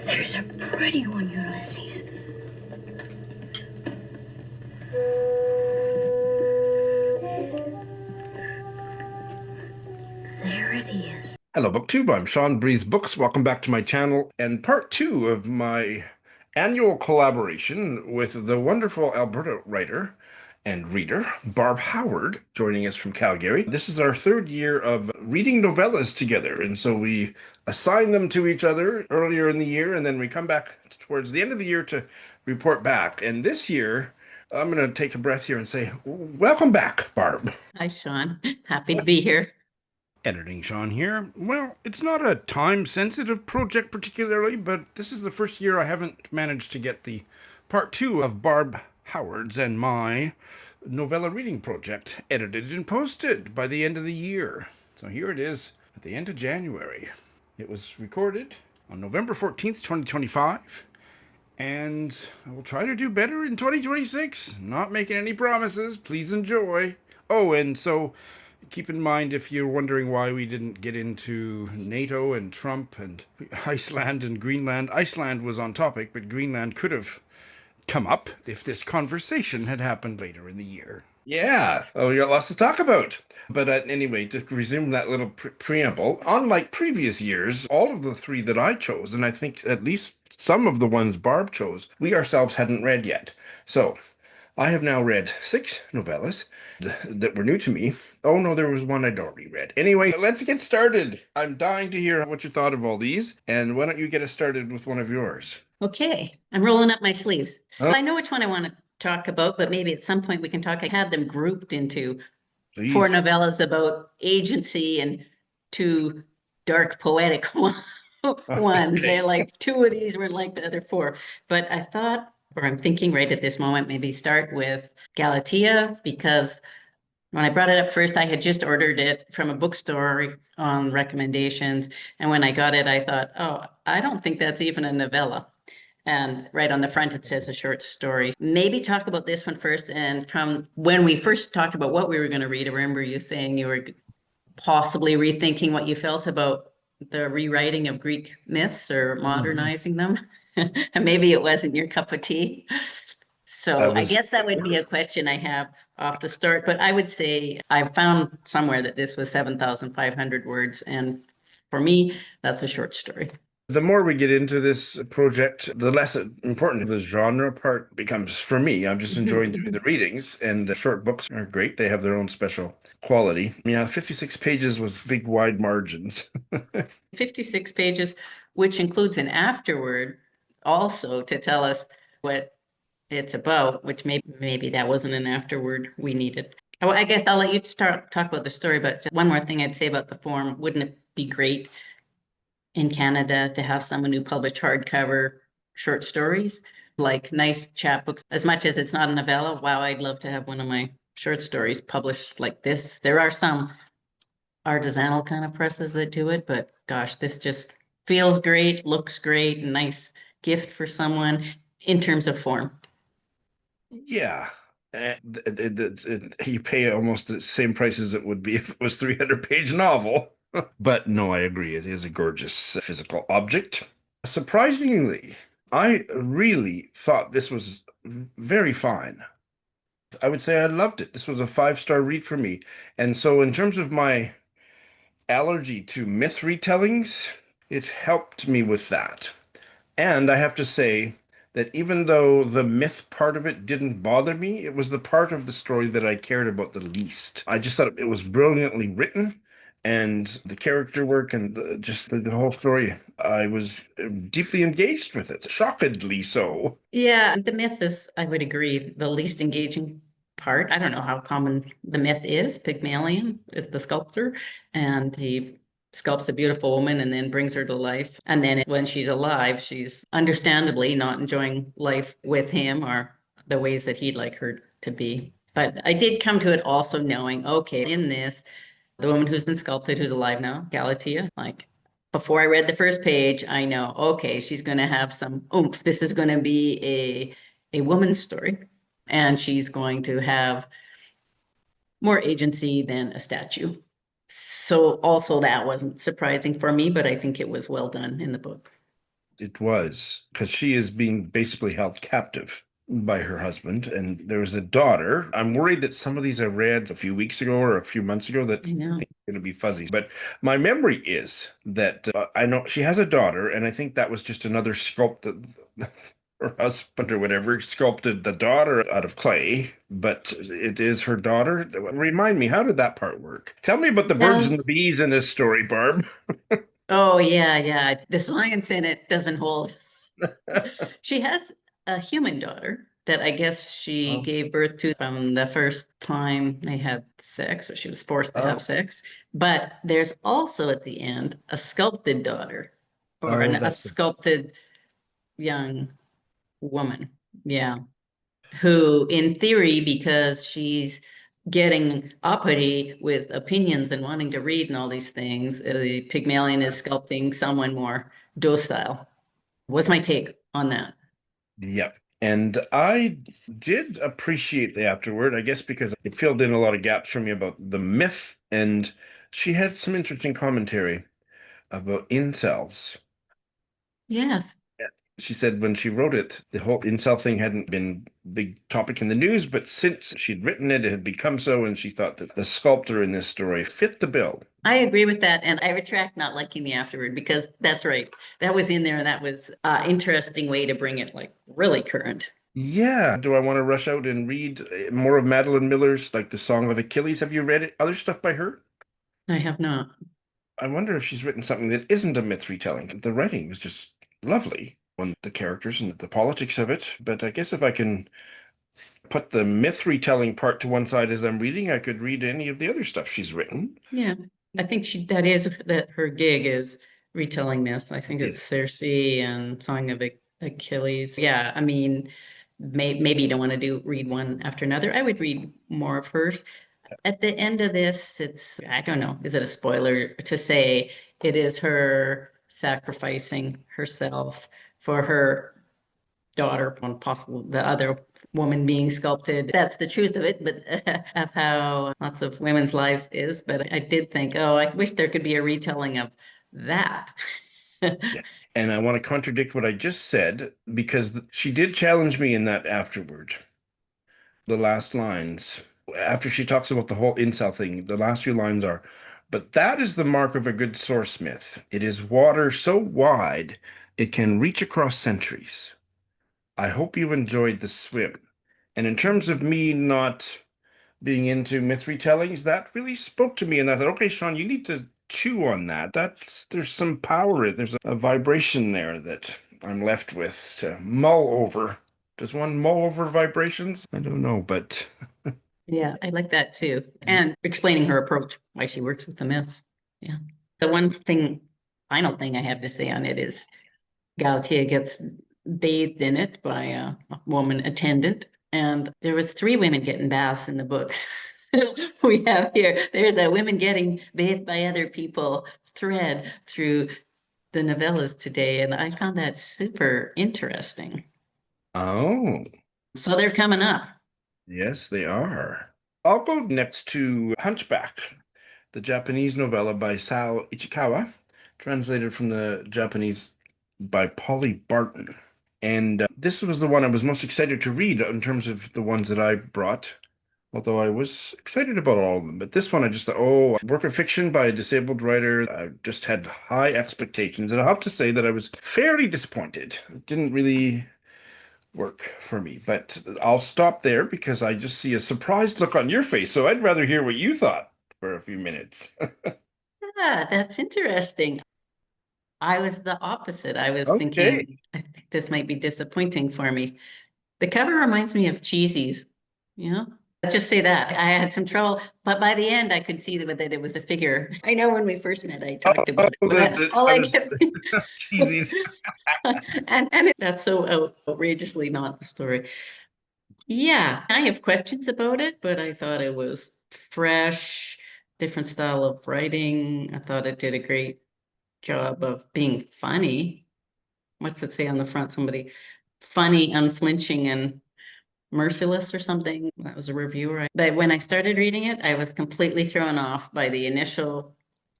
There's a pretty one, Ulysses. There it is. Hello, BookTube. I'm Shawn Breeze Books. Welcome back to my channel and part two of my annual collaboration with the wonderful Alberta writer and reader, Barb Howard, joining us from Calgary. This is our third year of reading novellas together, and so we assign them to each other earlier in the year, and then we come back towards the end of the year to report back. And this year, I'm going to take a breath here and say, welcome back, Barb. Hi, Shawn. Happy to be here. Editing Shawn here. Well, it's not a time-sensitive project particularly, but this is the first year I haven't managed to get the part two of Barb Howard's and my novella reading project edited and posted by the end of the year. So here it is at the end of January. It was recorded on November 14th, 2025, and I will try to do better in 2026. Not making any promises. Please enjoy. Oh, and so keep in mind, if you're wondering why we didn't get into NATO and Trump and Iceland and Greenland, Iceland was on topic, but Greenland could have come up if this conversation had happened later in the year. Yeah, oh, we got lots to talk about. But anyway, to resume that little preamble, unlike previous years, all of the three that I chose, and I think at least some of the ones Barb chose, we ourselves hadn't read yet. So I have now read 6 novellas that were new to me. Oh no, there was one I'd already read. Anyway, let's get started. I'm dying to hear what you thought of all these, and why don't you get us started with one of yours? Okay, I'm rolling up my sleeves. So Oh. I know which one I want to talk about, but maybe at some point we can talk. I had them grouped into Please. 4 novellas about agency and 2 dark poetic ones. Okay. They're like 2 of these were like the other 4. But I thought, or I'm thinking right at this moment, maybe start with Galatea, because when I brought it up first, I had just ordered it from a bookstore on recommendations. And when I got it, I thought, oh, I don't think that's even a novella. And right on the front, it says a short story. Maybe talk about this one first. And from when we first talked about what we were going to read, I remember you saying you were possibly rethinking what you felt about the rewriting of Greek myths or modernizing them. And maybe it wasn't your cup of tea. So I guess that would be a question I have off the start, but I would say I found somewhere that this was 7,500 words. And for me, that's a short story. The more we get into this project, the less important the genre part becomes for me. I'm just enjoying doing the readings, and the short books are great. They have their own special quality. Yeah, 56 pages with big, wide margins. 56 pages, which includes an afterword also to tell us what it's about, which maybe that wasn't an afterword we needed. I guess I'll let you talk about the story, but one more thing I'd say about the form. Wouldn't it be great in Canada to have someone who published hardcover short stories, like nice chapbooks? As much as it's not a novella, wow, I'd love to have one of my short stories published like this. There are some artisanal kind of presses that do it, but gosh, this just feels great, looks great, nice gift for someone in terms of form. Yeah. You pay almost the same price as it would be if it was 300-page novel. But no, I agree. It is a gorgeous physical object. Surprisingly, I really thought this was very fine. I would say I loved it. This was a 5-star read for me. And so in terms of my allergy to myth retellings, it helped me with that. And I have to say that even though the myth part of it didn't bother me, it was the part of the story that I cared about the least. I just thought it was brilliantly written, and the character work and the whole story, I was deeply engaged with it, shockingly so. Yeah, the myth is, I would agree, the least engaging part. I don't know how common the myth is. Pygmalion is the sculptor, and he sculpts a beautiful woman and then brings her to life. And then when she's alive, she's understandably not enjoying life with him or the ways that he'd like her to be. But I did come to it also knowing, okay, in this, the woman who's been sculpted, who's alive now, Galatea, like before I read the first page, I know, okay, she's going to have some oomph. This is going to be a woman's story, and she's going to have more agency than a statue. So also that wasn't surprising for me, but I think it was well done in the book. It was because she is being basically held captive by her husband, and there was a daughter. I'm worried that some of these I read a few weeks ago or a few months ago that I I know. think are going to be fuzzy. But my memory is that I know she has a daughter, and I think that was just another sculpt that her husband or whatever sculpted the daughter out of clay, but it is her daughter. Remind me, how did that part work? Tell me about the birds and the Does bees in this story, Barb. Oh yeah, yeah. The science in it doesn't hold. She has a human daughter that I guess she Oh, gave birth to from the first time they had sex, or she was forced to have oh, sex. But there's also at the end a sculpted daughter, or oh, a that's sculpted young woman. Yeah. Who, in theory, because she's getting uppity with opinions and wanting to read and all these things, the Pygmalion is sculpting someone more docile. What's my take on that? Yep. And I did appreciate the afterword, I guess, because it filled in a lot of gaps for me about the myth, and she had some interesting commentary about incels. Yes. Yeah. She said when she wrote it, the whole incel thing hadn't been a big topic in the news, but since she'd written it, it had become so, and she thought that the sculptor in this story fit the bill. I agree with that, and I retract not liking the afterword because that's right. That was in there, and that was interesting way to bring it like really current. Yeah. Do I want to rush out and read more of Madeline Miller's, like The Song of Achilles? Have you read it? Other stuff by her? I have not. I wonder if she's written something that isn't a myth retelling. The writing was just lovely on the characters and the politics of it. But I guess if I can put the myth retelling part to one side as I'm reading, I could read any of the other stuff she's written. Yeah, I think that is that her gig is retelling myth. I think it's It Circe and Song of Achilles. Yeah, I mean, maybe you don't want to read one after another. I would read more of hers. At the end of this, it's, I don't know, is it a spoiler to say it is her sacrificing herself for her daughter, one possible, the other woman being sculpted. That's the truth of it, but of how lots of women's lives is. But I did think, oh, I wish there could be a retelling of that. Yeah. And I want to contradict what I just said because she did challenge me in that afterward. The last lines, after she talks about the whole incel thing, the last few lines are, but that is the mark of a good swordsmith. It is water so wide it can reach across centuries. I hope you enjoyed the swim. And in terms of me not being into myth retellings, that really spoke to me. And I thought, okay, Shawn, you need to chew on that. There's some power, there's a vibration there that I'm left with to mull over. Does one mull over vibrations? I don't know, but Yeah, I like that too. And explaining her approach, why she works with the myths. Yeah. The one thing, final thing I have to say on it is Galatea gets bathed in it by a woman attendant. And there was three women getting baths in the books we have here. There's a women getting bathed by other people thread through the novellas today. And I found that super interesting. oh, So they're coming up. yes, they are. I'll go next to Hunchback, the Japanese novella by Saou Ichikawa, translated from the Japanese by Polly Barton. And this was the one I was most excited to read in terms of the ones that I brought, although I was excited about all of them. But this one, I just thought, oh, work of fiction by a disabled writer. I just had high expectations. And I have to say that I was fairly disappointed. It didn't really work for me. But I'll stop there because I just see a surprised look on your face. So I'd rather hear what you thought for a few minutes. Yeah, that's interesting. I was the opposite. I was Okay. thinking, I think this might be disappointing for me. The cover reminds me of Cheesy's, you know? Let's just say that. I had some trouble, but by the end I could see that it was a figure. I know when we first met, I talked about it, but all I I was kept cheesy. and that's so outrageously not the story. Yeah, I have questions about it, but I thought it was fresh, different style of writing. I thought it did a great job of being funny. What's it say on the front? Somebody funny, unflinching, and merciless or something. That was a reviewer. But when I started reading it, I was completely thrown off by the initial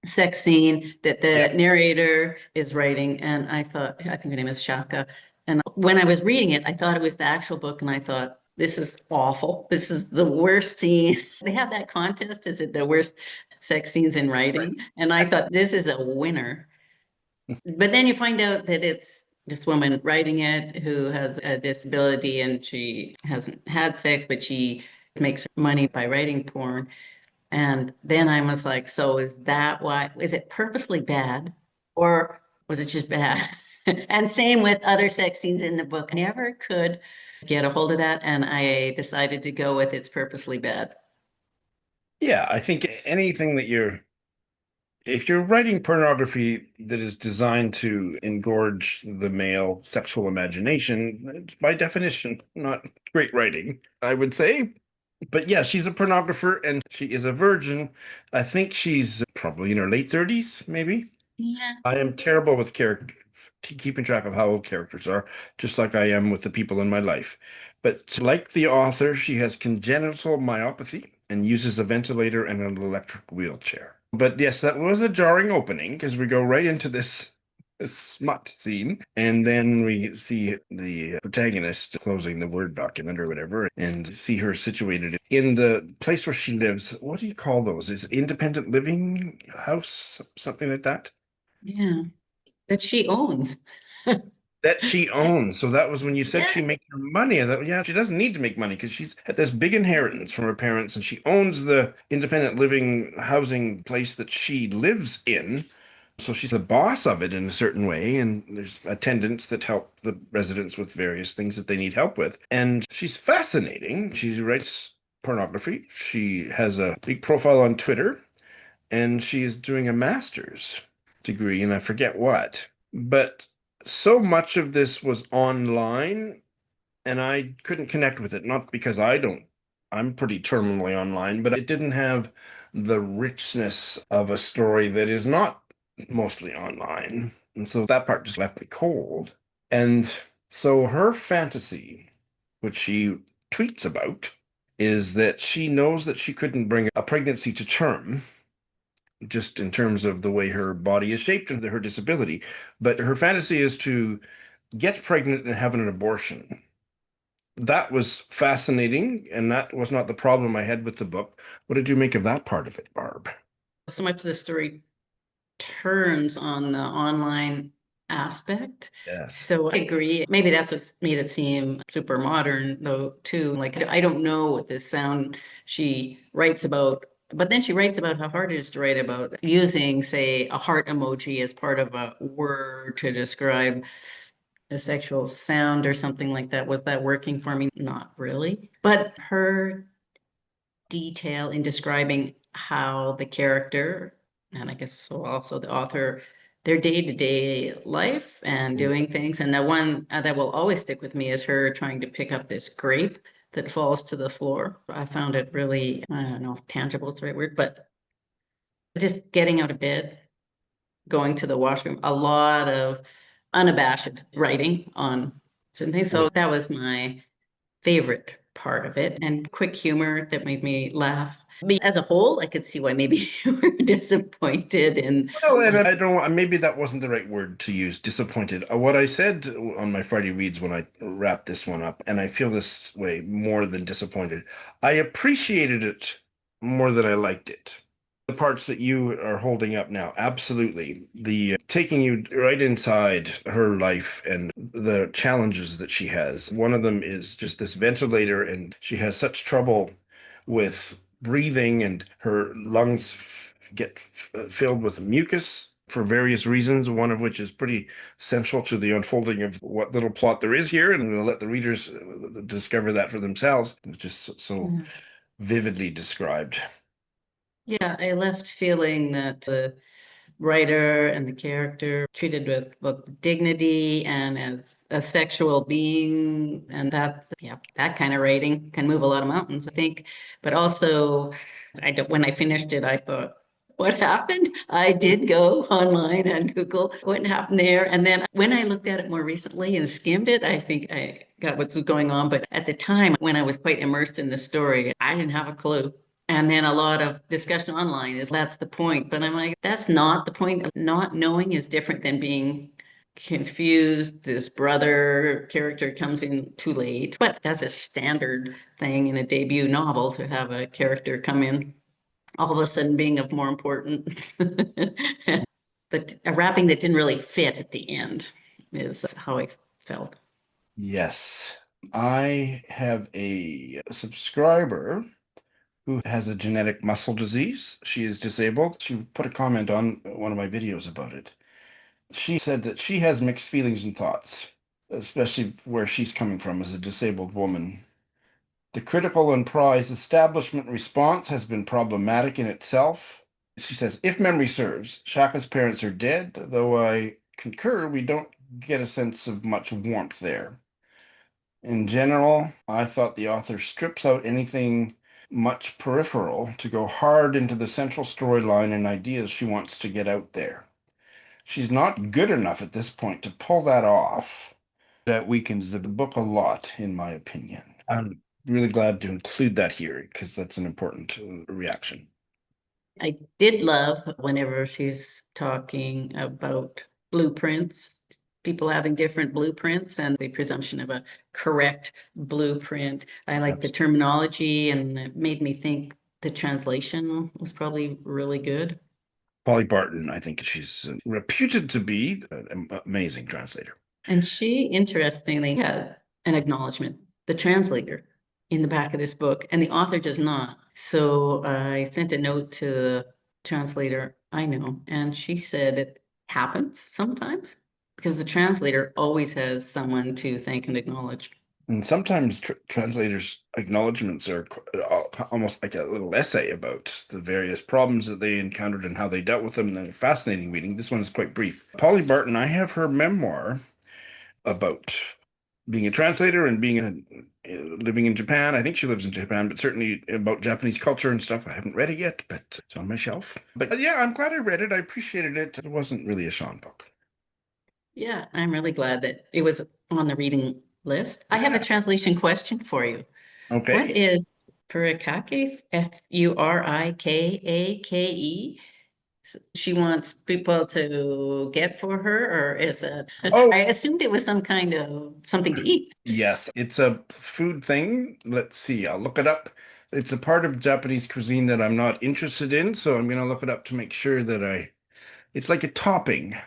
sex scene that the Yeah. narrator is writing. And I think her name is Shaka. And when I was reading it, I thought it was the actual book. And I thought, this is awful. This is the worst scene. They had that contest. Is it the worst sex scenes in writing? And I thought, this is a winner. But then you find out that it's this woman writing it who has a disability and she hasn't had sex, but she makes money by writing porn. And then I was like, so is that why? Is it purposely bad or was it just bad? And same with other sex scenes in the book. I never could get a hold of that. And I decided to go with it's purposely bad. Yeah, I think anything that if you're writing pornography that is designed to engorge the male sexual imagination, it's by definition not great writing, I would say. But yeah, she's a pornographer and she is a virgin. I think she's probably in her late 30s, maybe. Yeah. I am terrible with keeping track of how old characters are, just like I am with the people in my life. But like the author, she has congenital myopathy and uses a ventilator and an electric wheelchair. But yes, that was a jarring opening because we go right into this smut scene, and then we see the protagonist closing the Word document or whatever, and see her situated in the place where she lives. What do you call those? Is it independent living house, something like that? Yeah. That she owns. That she owns. So that was when you said she Yeah. makes her money. I thought, yeah, she doesn't need to make money because she's had this big inheritance from her parents and she owns the independent living housing place that she lives in. So she's the boss of it in a certain way. And there's attendants that help the residents with various things that they need help with. And she's fascinating. She writes pornography. She has a big profile on Twitter and she is doing a master's degree, and I forget what. But so much of this was online, and I couldn't connect with it. Not because I'm pretty terminally online, but it didn't have the richness of a story that is not mostly online. And so that part just left me cold. And so her fantasy, which she tweets about, is that she knows that she couldn't bring a pregnancy to term just in terms of the way her body is shaped and her disability. But her fantasy is to get pregnant and have an abortion. That was fascinating, and that was not the problem I had with the book. What did you make of that part of it, Barb? So much of the story turns on the online aspect. Yes. So I agree. Maybe that's what made it seem super modern, though, too. Like, I don't know what this sound she writes about, but then she writes about how hard it is to write about using, say, a heart emoji as part of a word to describe a sexual sound or something like that. Was that working for me? Not really. But her detail in describing how the character, and I guess so also the author, their day-to-day life and doing things. And the one that will always stick with me is her trying to pick up this grape that falls to the floor. I found it really, I don't know if tangible is the right word, but just getting out of bed, going to the washroom, a lot of unabashed writing on certain things. So that was my favorite part of it, and quick humor that made me laugh. As a whole, I could see why maybe you were disappointed in. Well, and I don't want, maybe that wasn't the right word to use, disappointed. What I said on my Friday reads when I wrapped this one up, and I feel this way more than disappointed, I appreciated it more than I liked it. The parts that you are holding up now, absolutely. The taking you right inside her life and the challenges that she has. One of them is just this ventilator, and she has such trouble with breathing, and her lungs get filled with mucus for various reasons, one of which is pretty central to the unfolding of what little plot there is here, and we'll let the readers discover that for themselves. It's just so vividly described. Yeah, I left feeling that the writer and the character treated with both dignity and as a sexual being, and that's, yeah, that kind of writing can move a lot of mountains, I think. But also, when I finished it, I thought, what happened? I did go online and Google what happened there. And then when I looked at it more recently and skimmed it, I think I got what's going on. But at the time, when I was quite immersed in the story, I didn't have a clue. And then a lot of discussion online is that's the point. But I'm like, that's not the point. Not knowing is different than being confused. This brother character comes in too late. But that's a standard thing in a debut novel to have a character come in all of a sudden being of more importance. But a wrapping that didn't really fit at the end is how I felt. Yes. I have a subscriber who has a genetic muscle disease. She is disabled. She put a comment on one of my videos about it. She said that she has mixed feelings and thoughts, especially where she's coming from as a disabled woman. The critical and prized establishment response has been problematic in itself. She says, if memory serves, Shaka's parents are dead, though I concur we don't get a sense of much warmth there. In general, I thought the author strips out anything much peripheral to go hard into the central storyline and ideas she wants to get out there. She's not good enough at this point to pull that off. That weakens the book a lot, in my opinion. I'm really glad to include that here because that's an important reaction. I did love whenever she's talking about blueprints, people having different blueprints and the presumption of a correct blueprint. I like the terminology, and it made me think the translation was probably really good. Polly Barton, I think she's reputed to be an amazing translator. And she interestingly had an acknowledgement, the translator, in the back of this book, and the author does not. So I sent a note to the translator I know, and she said it happens sometimes because the translator always has someone to thank and acknowledge. And sometimes translators' acknowledgments are almost like a little essay about the various problems that they encountered and how they dealt with them. And they're fascinating reading. This one is quite brief. Polly Barton, I have her memoir about being a translator and being living in Japan. I think she lives in Japan, but certainly about Japanese culture and stuff. I haven't read it yet, but it's on my shelf. But yeah, I'm glad I read it. I appreciated it. It wasn't really a Shawn book. Yeah, I'm really glad that it was on the reading list. I have a translation question for you. Okay. What is furikake, Furikake? She wants people to get for her, or is it? Oh. I assumed it was some kind of something to eat. Yes, it's a food thing. Let's see, I'll look it up. It's a part of Japanese cuisine that I'm not interested in, so I'm going to look it up to make sure that it's like a topping,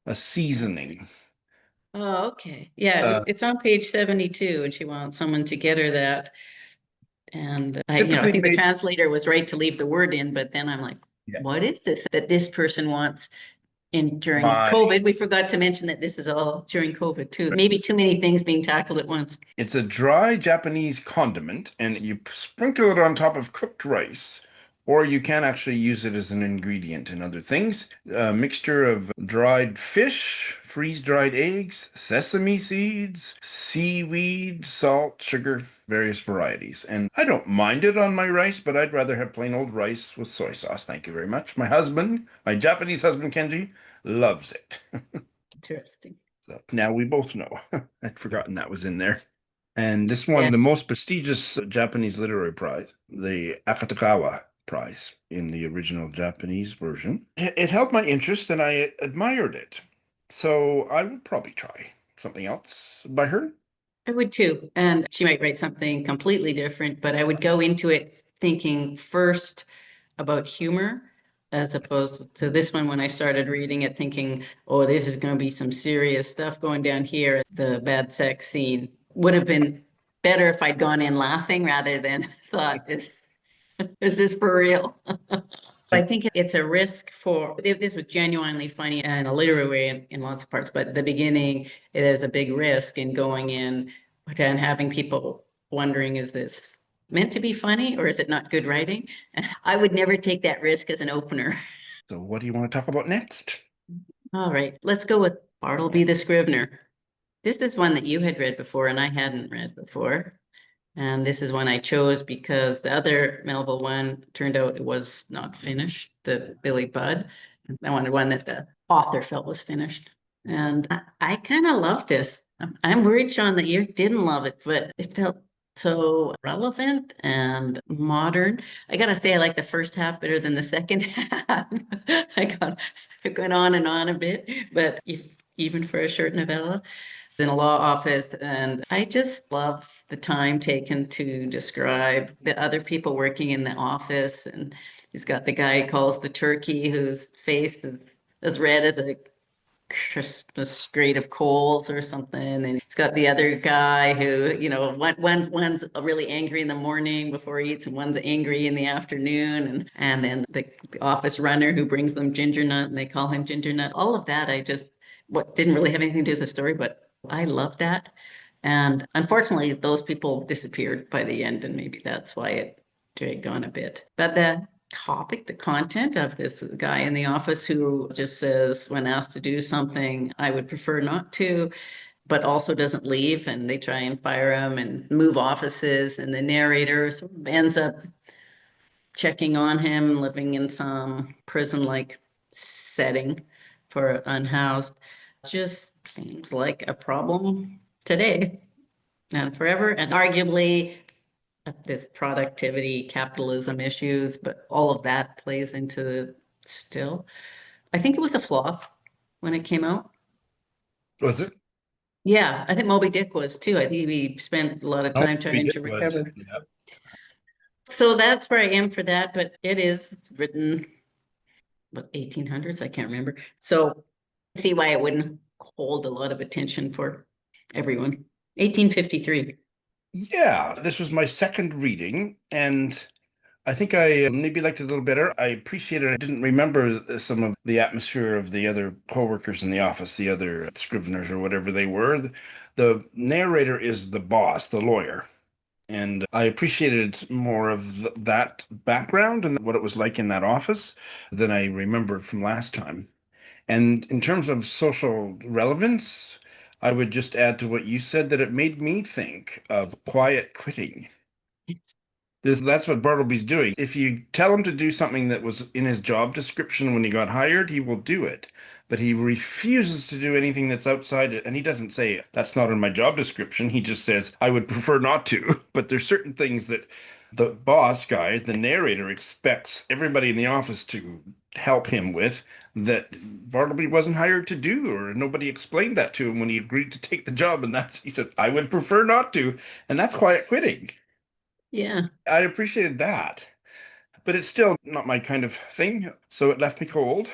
a seasoning. Oh, okay. Yeah, it's on page 72, and she wants someone to get her that. And I Typically think the made- translator was right to leave the word in, but then I'm like, Yeah. what is this that this person wants? And during COVID, we forgot to mention that this is all during COVID too. Maybe too many things being tackled at once. It's a dry Japanese condiment, and you sprinkle it on top of cooked rice, or you can actually use it as an ingredient in other things. A mixture of dried fish, freeze-dried eggs, sesame seeds, seaweed, salt, sugar, various varieties. And I don't mind it on my rice, but I'd rather have plain old rice with soy sauce. Thank you very much. My husband, my Japanese husband, Kenji, loves it. Interesting. So now we both know. I'd forgotten that was in there. And this won Yeah. the most prestigious Japanese literary prize, the Ichikawa Prize in the original Japanese version. It held my interest and I admired it. So I would probably try something else by her. I would too. And she might write something completely different, but I would go into it thinking first about humor, as opposed to this one when I started reading it thinking, oh, this is going to be some serious stuff going down here. The bad sex scene would have been better if I'd gone in laughing rather than thought, is this for real? I think it's a risk for, if this was genuinely funny and a literary way in lots of parts, but at the beginning, there's a big risk in going in and having people wondering, is this meant to be funny or is it not good writing? And I would never take that risk as an opener. So what do you want to talk about next? All right, let's go with Bartleby the Scrivener. This is one that you had read before and I hadn't read before. And this is one I chose because the other Melville one turned out it was not finished, the Billy Budd. I wanted one that the author felt was finished. And I kind of loved this. I'm worried, Shawn, that you didn't love it, but it felt so relevant and modern. I gotta say, I like the first half better than the second half. It went on a bit, but even for a short novella, in a law office, and I just love the time taken to describe the other people working in the office. And he's got the guy he calls the turkey, whose face is as red as a Christmas grate of coals or something. And he's got the other guy who, one's really angry in the morning before he eats, and one's angry in the afternoon. And then the office runner who brings them ginger nut, and they call him ginger nut. All of that, what didn't really have anything to do with the story, but I love that. And unfortunately, those people disappeared by the end, and maybe that's why it dragged on a bit. But the content of this guy in the office who just says, when asked to do something, I would prefer not to, but also doesn't leave, and they try and fire him and move offices. And the narrator sort of ends up checking on him, living in some prison-like setting for unhoused. Just seems like a problem today and forever, and arguably this productivity, capitalism issues, but all of that plays into the still. I think it was a flop when it came out. Was it? Yeah, I think Moby Dick was too. I think we spent a lot of Oh, time we trying did to was. recover. Yeah. So that's where I am for that, but it is written, what, 1800s? I can't remember. So see why it wouldn't hold a lot of attention for everyone. 1853. Yeah, this was my second reading, and I think I maybe liked it a little better. I appreciated I didn't remember some of the atmosphere of the other co-workers in the office, the other scriveners or whatever they were. The narrator is the boss, the lawyer. And I appreciated more of that background and what it was like in that office than I remembered from last time. And in terms of social relevance, I would just add to what you said that it made me think of quiet quitting. That's what Bartleby's doing. If you tell him to do something that was in his job description when he got hired, he will do it. But he refuses to do anything that's outside it. And he doesn't say, that's not in my job description. He just says, I would prefer not to. But there's certain things that the boss guy, the narrator, expects everybody in the office to help him with that Bartleby wasn't hired to do, or nobody explained that to him when he agreed to take the job. And he said, I would prefer not to. And that's quiet quitting. Yeah. I appreciated that, but it's still not my kind of thing, so it left me cold.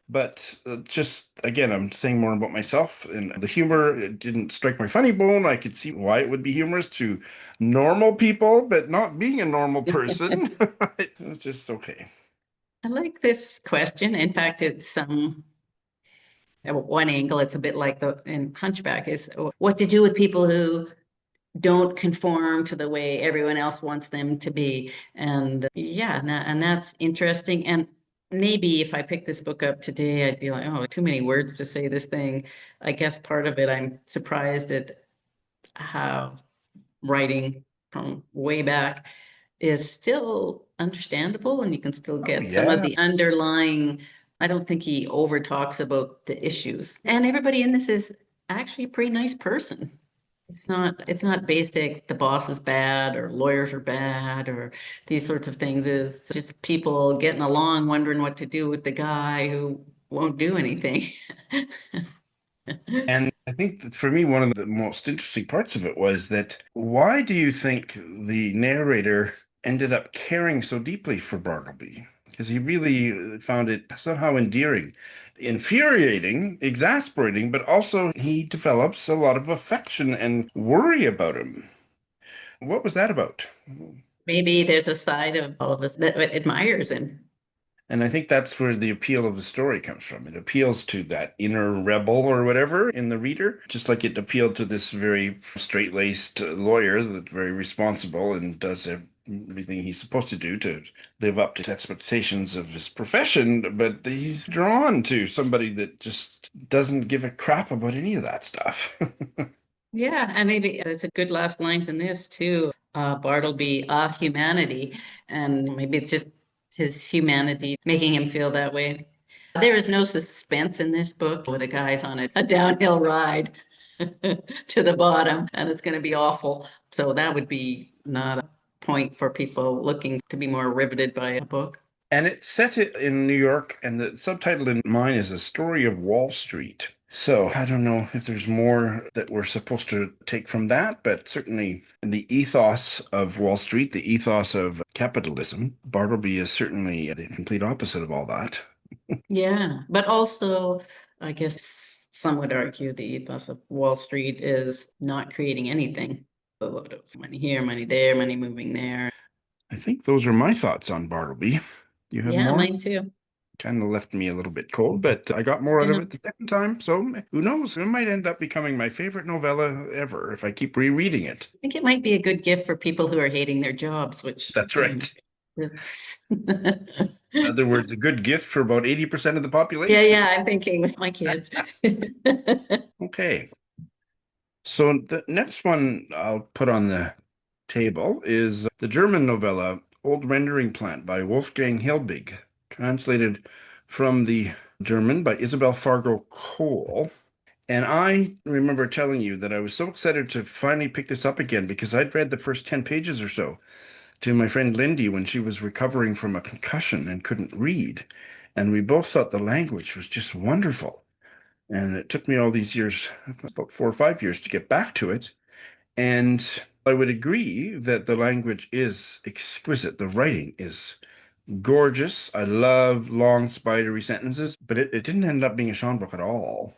But just again, I'm saying more about myself, and the humor, it didn't strike my funny bone. I could see why it would be humorous to normal people, but not being a normal person. It was just okay. I like this question. In fact, it's at one angle, it's a bit like the in Hunchback is what to do with people who don't conform to the way everyone else wants them to be. And yeah, and that's interesting. And maybe if I picked this book up today, I'd be like, oh, too many words to say this thing. I guess part of it, I'm surprised at how writing from way back is still understandable, and you can still Oh get some of yeah. the underlying. I don't think he over talks about the issues. And everybody in this is actually a pretty nice person. It's not basic, the boss is bad or lawyers are bad or these sorts of things. It's just people getting along, wondering what to do with the guy who won't do anything. And I think that for me, one of the most interesting parts of it was that why do you think the narrator ended up caring so deeply for Bartleby? Because he really found it somehow endearing, infuriating, exasperating, but also he develops a lot of affection and worry about him. What was that about? Maybe there's a side of all of us that admires him. And I think that's where the appeal of the story comes from. It appeals to that inner rebel or whatever in the reader, just like it appealed to this very straight-laced lawyer that's very responsible and does everything he's supposed to do to live up to expectations of his profession. But he's drawn to somebody that just doesn't give a crap about any of that stuff. Yeah, and maybe that's a good last line in this too. Bartleby, humanity, and maybe it's just his humanity making him feel that way. There is no suspense in this book where the guy's on a downhill ride. to the bottom and it's going to be awful. So that would be not a point for people looking to be more riveted by a book. And it set it in New York, and the subtitle in mine is A Story of Wall Street. So I don't know if there's more that we're supposed to take from that, but certainly the ethos of Wall Street, the ethos of capitalism, Bartleby is certainly the complete opposite of all that. Yeah, but also, I guess some would argue the ethos of Wall Street is not creating anything. A lot of money here, money there, money moving there. I think those are my thoughts on Bartleby. You have Yeah, more? mine too. Kind of left me a little bit cold, but I got more out of Yeah. it the second time. So who knows? It might end up becoming my favorite novella ever if I keep rereading it. I think it might be a good gift for people who are hating their jobs, which That's right. it's In other words, a good gift for about 80% of the yeah, population. yeah, I'm thinking with my kids. Okay. So the next one I'll put on the table is the German novella Old Rendering Plant by Wolfgang Hilbig, translated from the German by Isabel Fargo Cole. And I remember telling you that I was so excited to finally pick this up again because I'd read the first 10 pages or so to my friend Lindy when she was recovering from a concussion and couldn't read. And we both thought the language was just wonderful. And it took me all these years, about 4 or 5 years, to get back to it. And I would agree that the language is exquisite. The writing is gorgeous. I love long, spidery sentences, but it didn't end up being a Shawn book at all.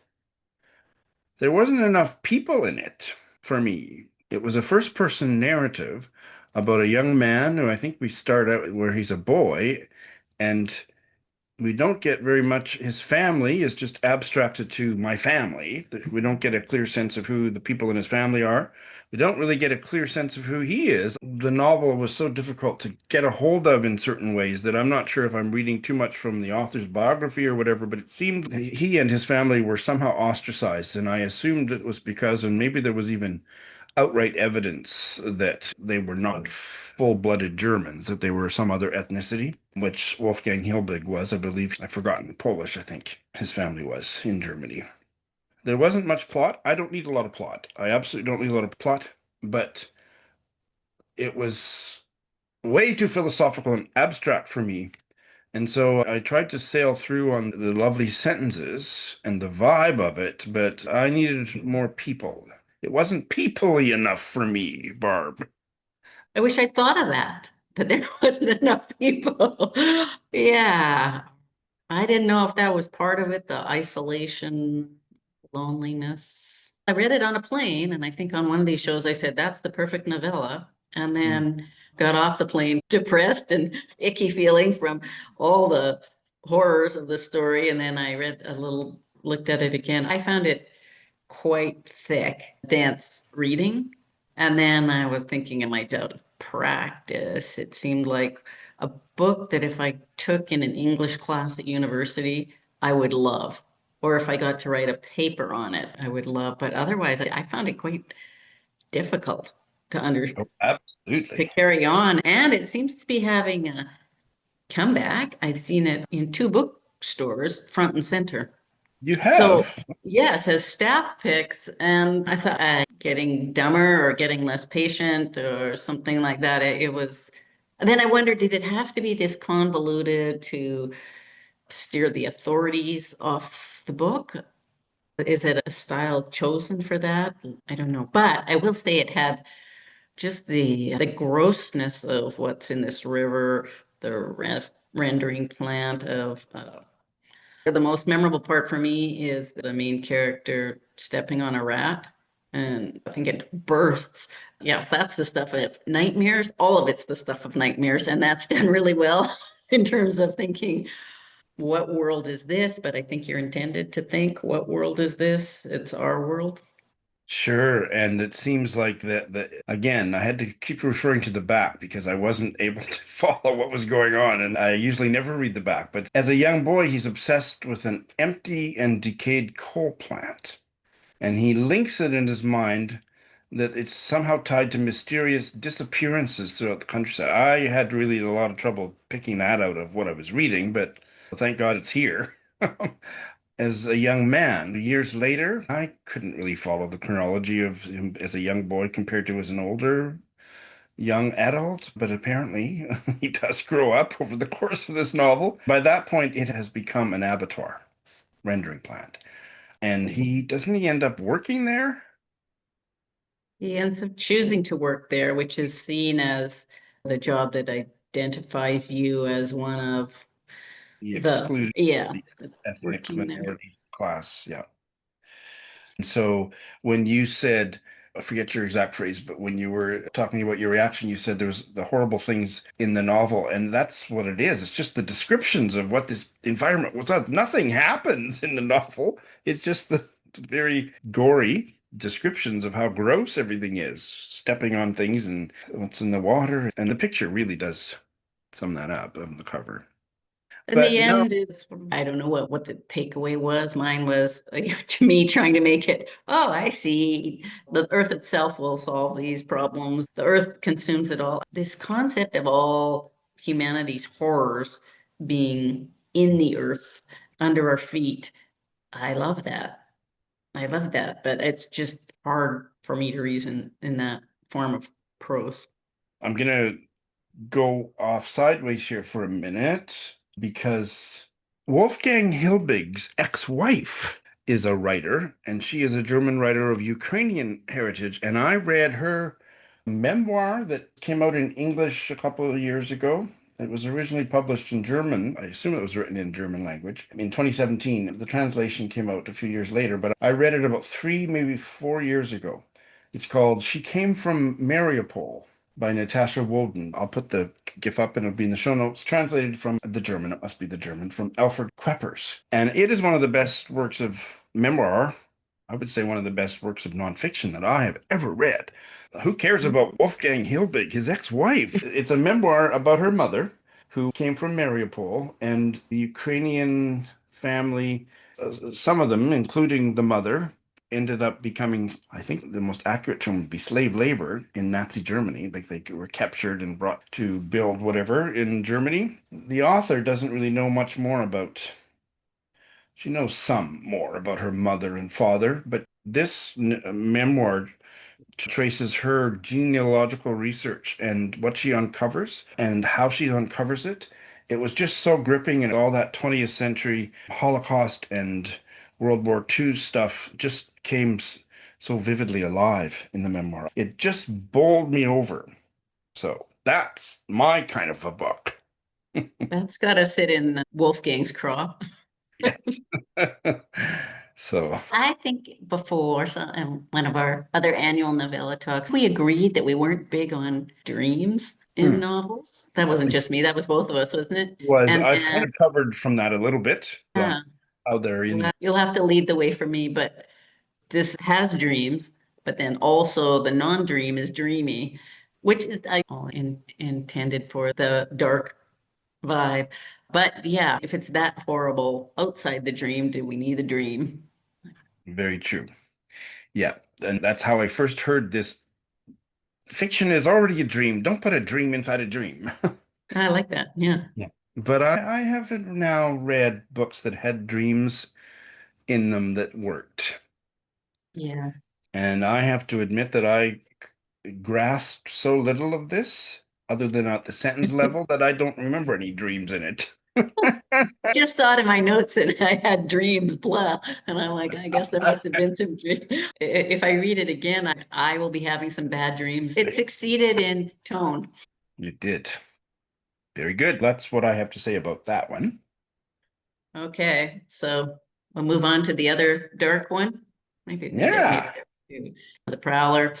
There wasn't enough people in it for me. It was a first person narrative about a young man who I think we start out where he's a boy, and we don't get very much. His family is just abstracted to my family. We don't get a clear sense of who the people in his family are. We don't really get a clear sense of who he is. The novel was so difficult to get a hold of in certain ways that I'm not sure if I'm reading too much from the author's biography or whatever, but it seemed he and his family were somehow ostracized, and I assumed it was because, and maybe there was even outright evidence that they were not full-blooded Germans, that they were some other ethnicity, which Wolfgang Hilbig was, I believe. I've forgotten, Polish, I think his family was in Germany. There wasn't much plot. I don't need a lot of plot. I absolutely don't need a lot of plot, but it was way too philosophical and abstract for me. And so I tried to sail through on the lovely sentences and the vibe of it, but I needed more people. It wasn't people-y enough for me, Barb. I wish I'd thought of that there wasn't enough people. Yeah. I didn't know if that was part of it, the isolation, loneliness. I read it on a plane, and I think on one of these shows I said, that's the perfect novella. And Mm. then got off the plane depressed and icky feeling from all the horrors of the story. And then I read a little, looked at it again. I found it quite thick, dense reading. And then I was thinking, am I out of practice? It seemed like a book that if I took in an English class at university, I would love. Or if I got to write a paper on it, I would love. But otherwise, I found it quite difficult to Oh, to absolutely. carry on. And it seems to be having a comeback. I've seen it in two bookstores, front and center. You So have. yes, as staff picks, and I thought getting dumber or getting less patient or something like that. It was. And then I wondered, did it have to be this convoluted to steer the authorities off the book? Is it a style chosen for that? I don't know. But I will say it had just the grossness of what's in this river, the rendering plant of the most memorable part for me is the main character stepping on a rat. And I think it bursts. Yeah, that's the stuff of nightmares. All of it's the stuff of nightmares. And that's done really well in terms of thinking, what world is this? But I think you're intended to think, what world is this? It's our world. Sure, and it seems like that again, I had to keep referring to the back because I wasn't able to follow what was going on, and I usually never read the back. But as a young boy, he's obsessed with an empty and decayed coal plant, and he links it in his mind that it's somehow tied to mysterious disappearances throughout the countryside. I had really a lot of trouble picking that out of what I was reading, but thank God it's here. as a young man. Years later, I couldn't really follow the chronology of him as a young boy compared to as an older young adult, but apparently he does grow up over the course of this novel. By that point, it has become an abattoir rendering plant. And he doesn't he end up working there? He ends up choosing to work there, which is seen as the job that identifies you as one of The the, excluded yeah, the ethnic working there. minority class. Yeah. And so when you said, I forget your exact phrase, but when you were talking about your reaction, you said there was the horrible things in the novel, and that's what it is. It's just the descriptions of what this environment was like. Nothing happens in the novel. It's just the very gory descriptions of how gross everything is, stepping on things and what's in the water. And the picture really does sum that up on the cover. And But the no, end is, I don't know what the takeaway was. Mine was to me trying to make it, oh, I see. The earth itself will solve these problems. The earth consumes it all. This concept of all humanity's horrors being in the earth under our feet, I love that. I love that, but it's just hard for me to reason in that form of prose. I'm gonna go off sideways here for a minute because Wolfgang Hilbig's ex-wife is a writer, and she is a German writer of Ukrainian heritage. And I read her memoir that came out in English a couple of years ago. It was originally published in German. I assume it was written in German language in 2017. The translation came out a few years later, but I read it about 3, maybe 4 years ago. It's called She Came from Mariupol by Natascha Wodin. I'll put the GIF up and it'll be in the show notes. Translated from the German, it must be the German, from Alfred Kueppers. And it is one of the best works of memoir. I would say one of the best works of nonfiction that I have ever read. Who cares about Wolfgang Hilbig, his ex-wife? It's a memoir about her mother, who came from Mariupol, and the Ukrainian family, some of them, including the mother, ended up becoming, I think the most accurate term would be slave labor in Nazi Germany. Like they were captured and brought to build whatever in Germany. The author doesn't really know much more about, she knows some more about her mother and father, but this memoir traces her genealogical research and what she uncovers and how she uncovers it. It was just so gripping, and all that 20th century Holocaust and World War II stuff just came so vividly alive in the memoir. It just bowled me over. So that's my kind of a book. That's got to sit in Wolfgang's craw. Yes. So, I think before one of our other annual novella talks, we agreed that we weren't big on dreams in hmm, novels. That wasn't just me, that was both of us, wasn't it? was And I've kind then, of covered from that a little bit on yeah, how they're in. well, you'll have to lead the way for me, but this has dreams, but then also the non-dream is dreamy, which is intended for the dark vibe. But yeah, if it's that horrible outside the dream, do we need the dream? Very true. Yeah, and that's how I first heard this. Fiction is already a dream. Don't put a dream inside a dream. I like that. Yeah. Yeah. But I have now read books that had dreams in them that worked. Yeah. And I have to admit that I grasped so little of this, other than at the sentence level, that I don't remember any dreams in it. Just saw it in my notes and I had dreams, blah. And I'm like, I guess there must have been some dream. If I read it again, I will be having some bad dreams. It succeeded in tone. You did. Very good. That's what I have to say about that one. Okay, so we'll move on to the other dark one. Maybe Yeah. the Prowler.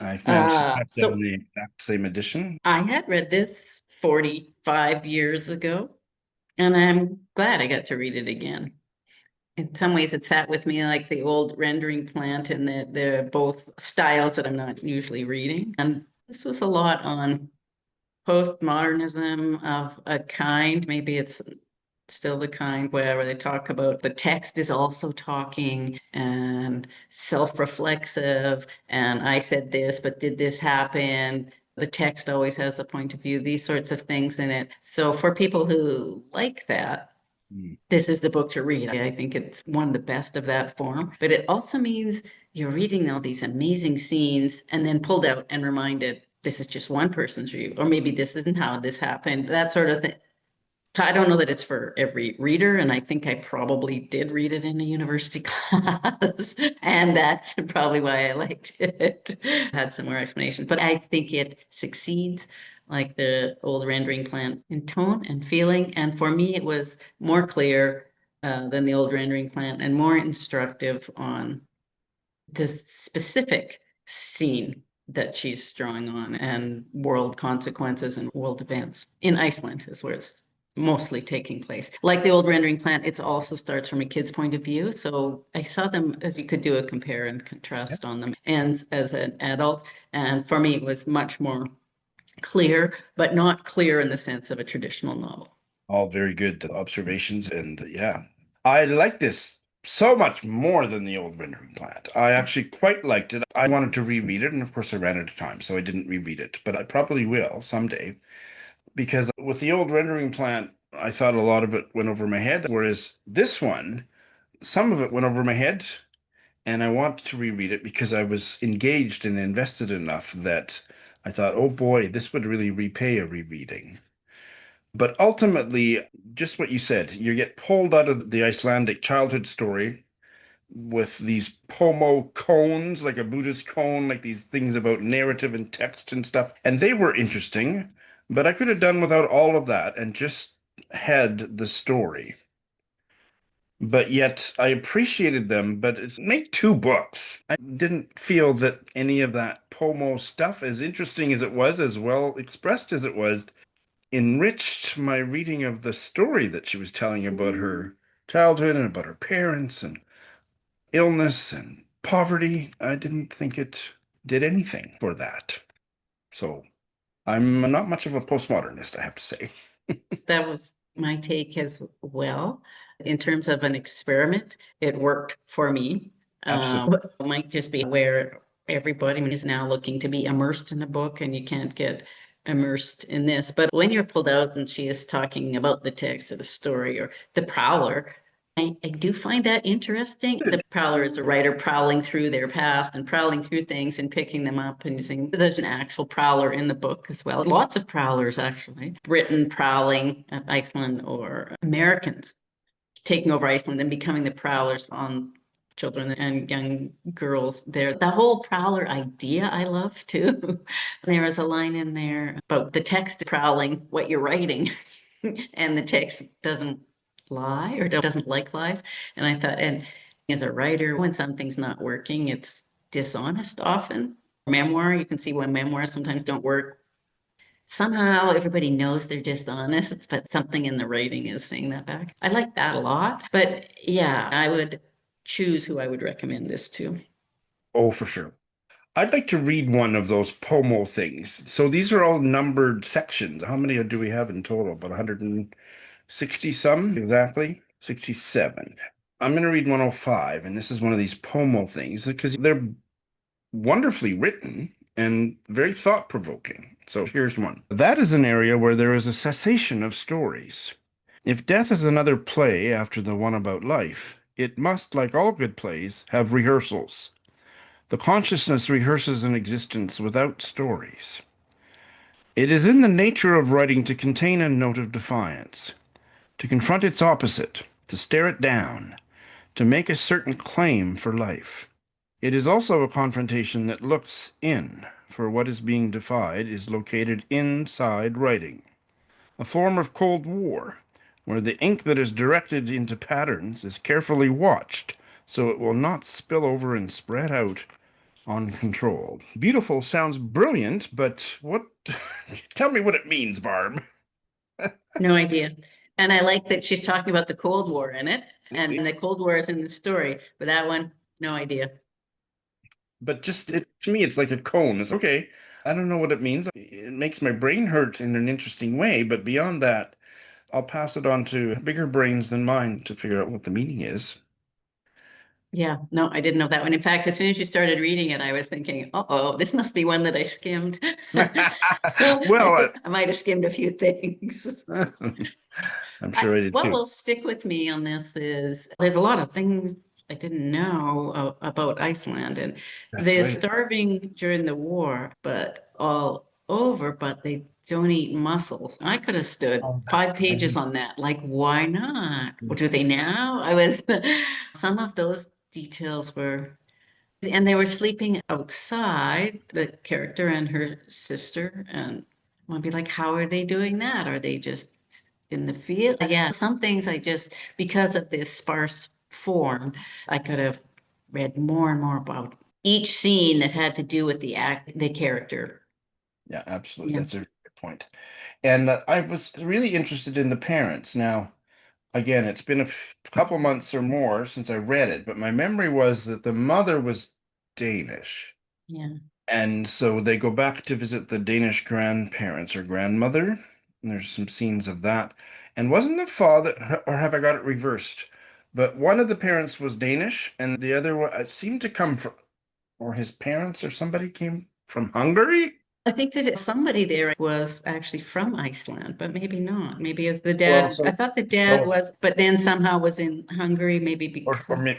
I've managed to track down So the exact same edition. I had read this 45 years ago, and I'm glad I got to read it again. In some ways, it sat with me like the old rendering plant, and they're both styles that I'm not usually reading. And this was a lot on postmodernism of a kind. Maybe it's still the kind where they talk about the text is also talking and self-reflexive, and I said this, but did this happen? The text always has a point of view, these sorts of things in it. So for people who like that, Mm. This is the book to read. I think it's one of the best of that form, but it also means you're reading all these amazing scenes and then pulled out and reminded this is just one person's view, or maybe this isn't how this happened, that sort of thing. I don't know that it's for every reader, and I think I probably did read it in a university class, and that's probably why I liked it. Had some more explanations, but I think it succeeds like the old rendering plant in tone and feeling. And for me, it was more clear than the old rendering plant and more instructive on the specific scene that she's drawing on and world consequences and world events. In Iceland is where it's mostly taking place. Like the old rendering plant, it also starts from a kid's point of view. So I saw them as you could do a compare and Yeah. contrast on them. And as an adult, and for me, it was much more clear, but not clear in the sense of a traditional novel. All very good observations. And yeah, I like this so much more than the old rendering plant. I actually quite liked it. I wanted to reread it, and of course, I ran out of time, so I didn't reread it, but I probably will someday. Because with the old rendering plant, I thought a lot of it went over my head, whereas this one, some of it went over my head, and I wanted to reread it because I was engaged and invested enough that I thought, oh boy, this would really repay a rereading. But ultimately, just what you said, you get pulled out of the Icelandic childhood story with these pomo cones, like a Buddhist cone, like these things about narrative and text and stuff. And they were interesting, but I could have done without all of that and just had the story. But yet I appreciated them, but it's make two books. I didn't feel that any of that pomo stuff, as interesting as it was, as well expressed as it was, enriched my reading of the story that she was telling about her childhood and about her parents and illness and poverty. I didn't think it did anything for that. So I'm not much of a postmodernist, I have to say. That was my take as well. In terms of an experiment, it worked for me. Absolutely. It might just be where everybody is now looking to be immersed in a book, and you can't get immersed in this. But when you're pulled out and she is talking about the text of the story or the Prowler, I do find that interesting. The Prowler is a writer prowling through their past and prowling through things and picking them up and using. There's an actual Prowler in the book as well. Lots of Prowlers, actually. Britain prowling at Iceland or Americans taking over Iceland and becoming the Prowlers on children and young girls there. The whole Prowler idea I love too. There was a line in there about the text prowling what you're writing, and the text doesn't lie or doesn't like lies. And I thought, and as a writer, when something's not working, it's dishonest often. Memoir, you can see when memoirs sometimes don't work. Somehow everybody knows they're dishonest, but something in the writing is saying that back. I like that a lot. But yeah, I would choose who I would recommend this to. Oh, for sure. I'd like to read one of those pomo things. So these are all numbered sections. How many do we have in total? About 160 some exactly? 67. I'm going to read 105, and this is one of these pomo things because they're wonderfully written and very thought-provoking. So here's one. That is an area where there is a cessation of stories. If death is another play after the one about life, it must, like all good plays, have rehearsals. The consciousness rehearses an existence without stories. It is in the nature of writing to contain a note of defiance, to confront its opposite, to stare it down, to make a certain claim for life. It is also a confrontation that looks in, for what is being defied is located inside writing, a form of Cold War, where the ink that is directed into patterns is carefully watched so it will not spill over and spread out uncontrolled. Beautiful sounds brilliant, but what? Tell me what it means, Barb. No idea. And I like that she's talking about the Cold War in it, and the Cold War is in the story. But that one, no idea. But just to me, it's like a cone. It's okay. I don't know what it means. It makes my brain hurt in an interesting way, but beyond that, I'll pass it on to bigger brains than mine to figure out what the meaning is. Yeah, no, I didn't know that one. In fact, as soon as you started reading it, I was thinking, uh-oh, this must be one that I skimmed. I Well, think I might have skimmed a few things. I'm sure I did What too. will stick with me on this is there's a lot of things I didn't know about Iceland, and That's they're right. starving during the war, but all over, but they don't eat mussels. I could have stood Oh, that's 5 pages right. on that. Like, why not? What do they Yes. now? I was some of those details were, and they were sleeping outside, the character and her sister, and I'd be like, how are they doing that? Are they just in the field? Yeah, some things I just, because of this sparse form, I could have read more and more about each scene that had to do with the character. Yeah, absolutely. Yeah, That's a good point. And I was really interested in the parents. Now, again, it's been a couple months or more since I read it, but my memory was that the mother was Danish. yeah. And so they go back to visit the Danish grandparents or grandmother. And there's some scenes of that. And wasn't the father, or have I got it reversed? But one of the parents was Danish, and the other one it seemed to come from, or his parents or somebody came from Hungary. I think that somebody there was actually from Iceland, but maybe not. Maybe it was the Well, dad. I so, thought the dad so was, but then somehow was in Hungary, maybe or because,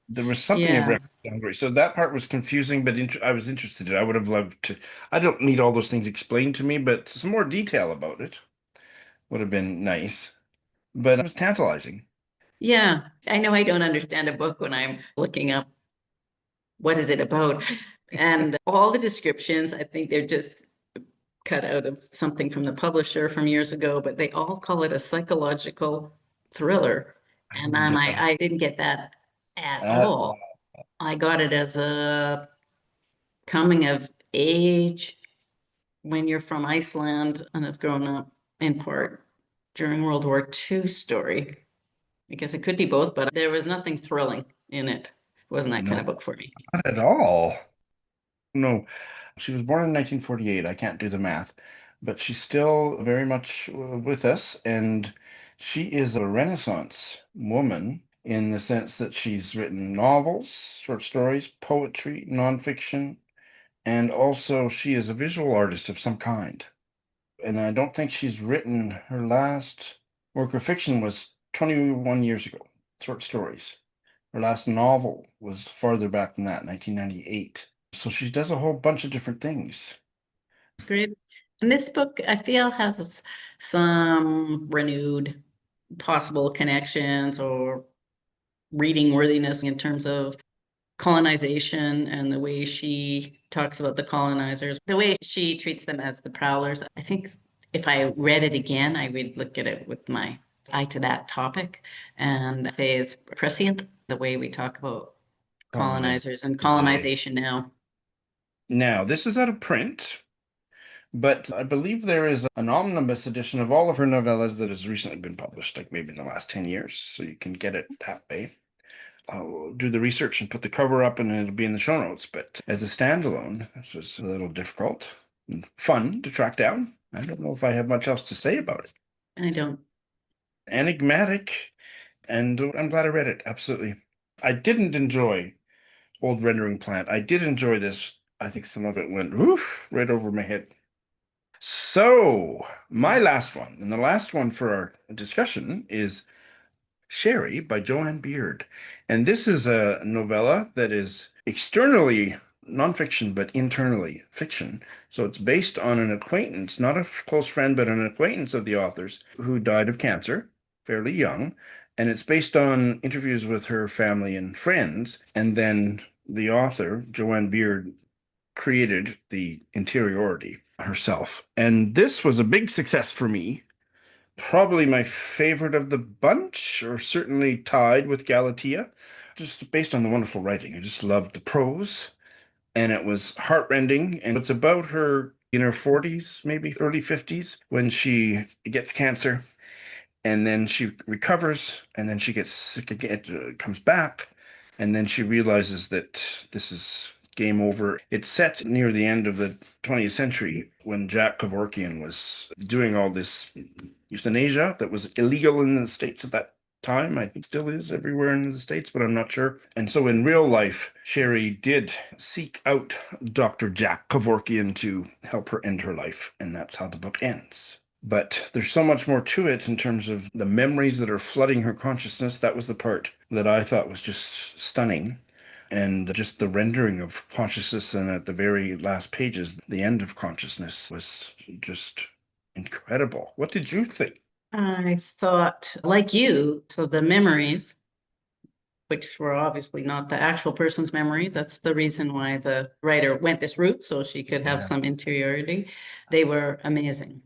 there was something in yeah. reference to Hungary. So that part was confusing, but I was interested in it. I would have loved to. I don't need all those things explained to me, but some more detail about it would have been nice. But it was tantalizing. Yeah, I know I don't understand a book when I'm looking up what is it about. And all the descriptions, I think they're just cut out of something from the publisher from years ago, but they all call it a psychological thriller. I And didn't get that I didn't get that at at all. all. I got it as a coming of age when you're from Iceland and have grown up in part during World War II story. I guess it could be both, but there was nothing thrilling in it. It wasn't that kind No, of book for me. not at all. No, she was born in 1948. I can't do the math, but she's still very much with us, and she is a Renaissance woman in the sense that she's written novels, short stories, poetry, nonfiction, and also she is a visual artist of some kind. And I don't think she's written her last work of fiction was 21 years ago, short stories. Her last novel was farther back than that, 1998. So she does a whole bunch of different things. It's great. And this book, I feel, has some renewed possible connections or reading worthiness in terms of colonization and the way she talks about the colonizers, the way she treats them as the prowlers. I think if I read it again, I would look at it with my eye to that topic and say it's prescient, the way we talk about Colonized colonizers and today. colonization now. Now, this is out of print, but I believe there is an omnibus edition of all of her novellas that has recently been published, like maybe in the last 10 years. So you can get it that way. I'll do the research and put the cover up, and it'll be in the show notes. But as a standalone, this was a little difficult and fun to track down. I don't know if I have much else to say about it. I don't. Enigmatic, and I'm glad I read it. Absolutely. I didn't enjoy Old Rendering Plant. I did enjoy this. I think some of it went woof right over my head. So, my last one, and the last one for our discussion is Cheri by Joanne Beard. And this is a novella that is externally nonfiction, but internally fiction. So it's based on an acquaintance, not a close friend, but an acquaintance of the author's who died of cancer fairly young. And it's based on interviews with her family and friends. And then the author, Joanne Beard, created the interiority herself. And this was a big success for me, probably my favorite of the bunch, or certainly tied with Galatea, just based on the wonderful writing. I just loved the prose, and it was heartrending. And it's about her in her 40s, maybe early 50s, when she gets cancer, and then she recovers, and then she gets sick again, comes back, and then she realizes that this is game over. It's set near the end of the 20th century when Jack Kevorkian was doing all this euthanasia that was illegal in the States at that time. I think still is everywhere in the States, but I'm not sure. And so in real life, Cheri did seek out Dr. Jack Kevorkian to help her end her life, and that's how the book ends. But there's so much more to it in terms of the memories that are flooding her consciousness. That was the part that I thought was just stunning. And just the rendering of consciousness, and at the very last pages, the end of consciousness was just incredible. What did you think? I thought, like you, so the memories, which were obviously not the actual person's memories, that's the reason why the writer went this route, so she could have some interiority. They were amazing,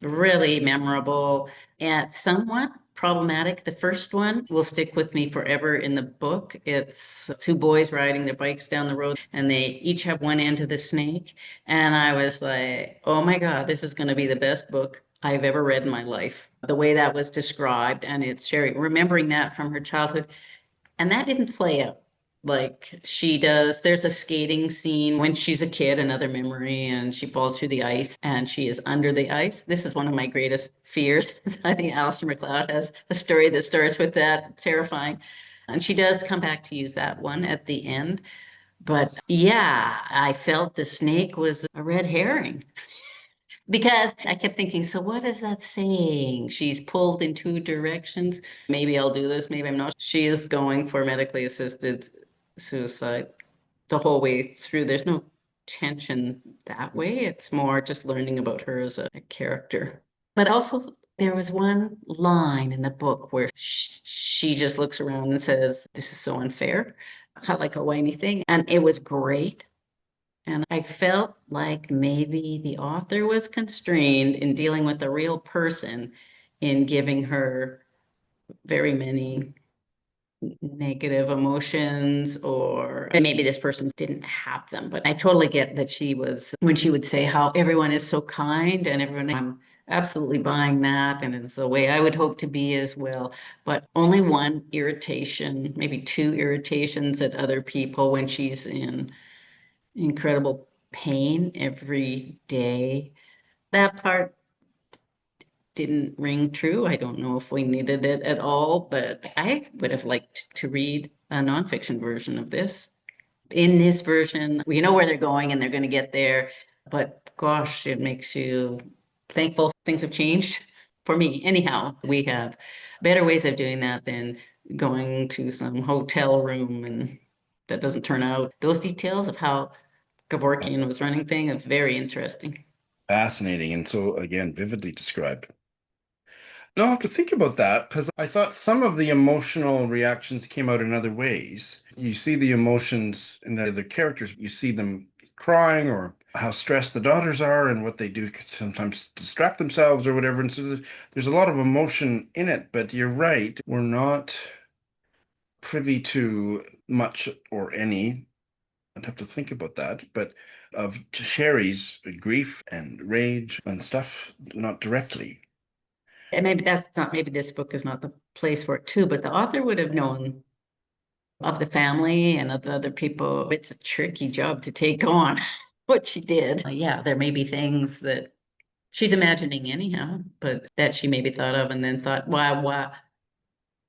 really memorable, and somewhat problematic. The first one will stick with me forever in the book. It's two boys riding their bikes down the road, and they each have one end of the snake. And I was like, oh my God, this is going to be the best book I've ever read in my life. The way that was described, and it's Cheri remembering that from her childhood. And that didn't play out like she does. There's a skating scene when she's a kid, another memory, and she falls through the ice and she is under the ice. This is one of my greatest fears. I think Alistair MacLeod has a story that starts with that, terrifying. And she does come back to use that one at the end. But yeah, I felt the snake was a red herring. Because I kept thinking, so what is that saying? She's pulled in two directions. Maybe I'll do this, maybe I'm not. She is going for medically assisted suicide the whole way through. There's no tension that way. It's more just learning about her as a character. But also, there was one line in the book where she just looks around and says, this is so unfair, kind of like a whiny thing. And it was great. And I felt like maybe the author was constrained in dealing with a real person in giving her very many negative emotions, or and maybe this person didn't have them. But I totally get that she was, when she would say how everyone is so kind and everyone, I'm absolutely buying that. And it's the way I would hope to be as well. But only one irritation, maybe two irritations at other people when she's in incredible pain every day. That part didn't ring true. I don't know if we needed it at all, but I would have liked to read a nonfiction version of this. In this version, we know where they're going and they're going to get there, but gosh, it makes you thankful things have changed for me. Anyhow, we have better ways of doing that than going to some hotel room and that doesn't turn out. Those details of how Kevorkian was running thing is very interesting. Fascinating, and so again, vividly described. No, I'll have to think about that because I thought some of the emotional reactions came out in other ways. You see the emotions in the characters, you see them crying or how stressed the daughters are and what they do sometimes distract themselves or whatever. And so there's a lot of emotion in it, but you're right, we're not privy to much or any. I'd have to think about that, but of Cheri's grief and rage and stuff, not directly. And maybe that's not, maybe this book is not the place for it too, but the author would have known of the family and of the other people. It's a tricky job to take on what she did. Yeah, there may be things that she's imagining anyhow, but that she maybe thought of and then thought, why,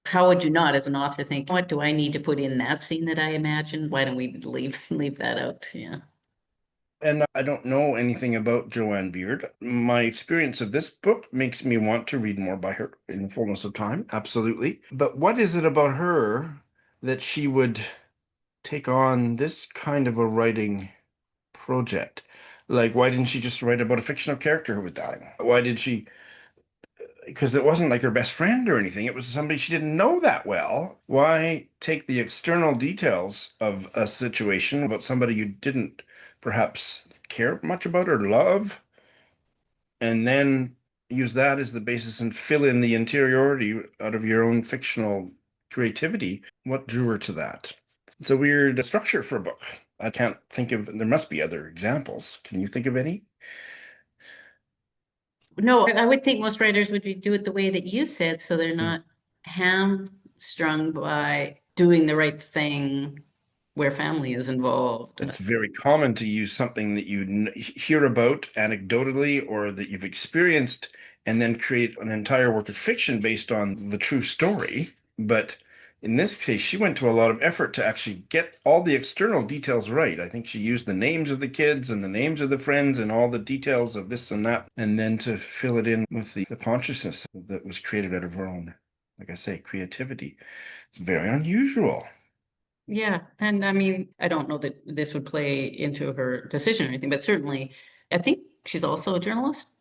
how would you not as an author think, what do I need to put in that scene that I imagined? Why don't we leave that out? Yeah. And I don't know anything about Joanne Beard. My experience of this book makes me want to read more by her in the fullness of time, absolutely. But what is it about her that she would take on this kind of a writing project? Like, why didn't she just write about a fictional character who was dying? Why did she? Because it wasn't like her best friend or anything. It was somebody she didn't know that well. Why take the external details of a situation about somebody you didn't perhaps care much about or love, and then use that as the basis and fill in the interiority out of your own fictional creativity? What drew her to that? It's a weird structure for a book. I can't think of, there must be other examples. Can you think of any? No, I would think most writers would do it the way that you said, so they're Hmm. not hamstrung by doing the right thing where family is involved. It's very common to use something that you hear about anecdotally or that you've experienced and then create an entire work of fiction based on the true story. But in this case, she went to a lot of effort to actually get all the external details right. I think she used the names of the kids and the names of the friends and all the details of this and that, and then to fill it in with the consciousness that was created out of her own, like I say, creativity. It's very unusual. Yeah. And I mean, I don't know that this would play into her decision or anything, but certainly I think she's also a journalist.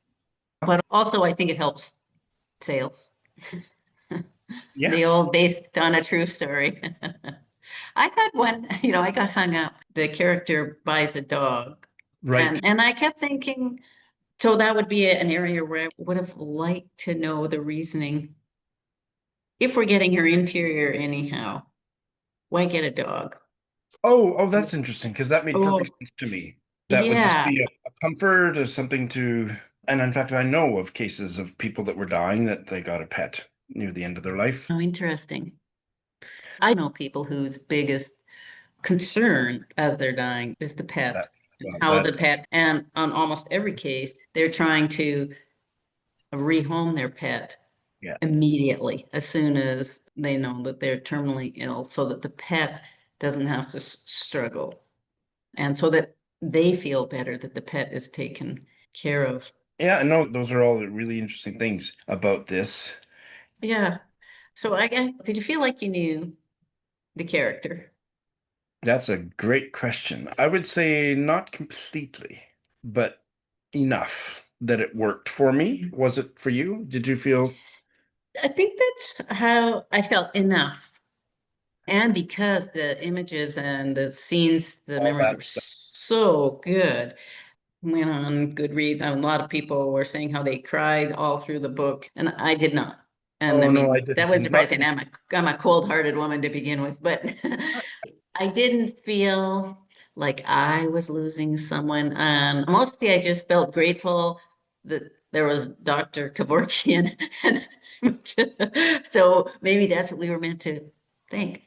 But also I think it helps sales. Yeah, The old based on a true story. I had one, I got hung up. The character buys a dog. right. And I kept thinking, so that would be an area where I would have liked to know the reasoning. If we're getting her interior anyhow, why get a dog? Oh, that's interesting because that made Oh, perfect sense to me. That would just yeah. be a comfort or something to, and in fact, I know of cases of people that were dying that they got a pet near the end of their life. Oh, interesting. I know people whose biggest concern as they're dying is the pet That, and well, how that, the pet, and on almost every case, they're trying to rehome their pet yeah. immediately as soon as they know that they're terminally ill so that the pet doesn't have to struggle and so that they feel better that the pet is taken care of. Yeah, no, those are all really interesting things about this. Yeah. So I guess, did you feel like you knew the character? That's a great question. I would say not completely, but enough that it worked for me. Was it for you? Did you feel, I think that's how I felt enough. And because the images and the scenes, the all memories that were stuff? so good. Went on Goodreads, and a lot of people were saying how they cried all through the book, and I did not. And I Oh no, I mean, that would did not. surprise you. And I'm a cold-hearted woman to begin with, but I didn't feel like I was losing someone. And mostly I just felt grateful that there was Dr. Kevorkian. So maybe that's what we were meant to think.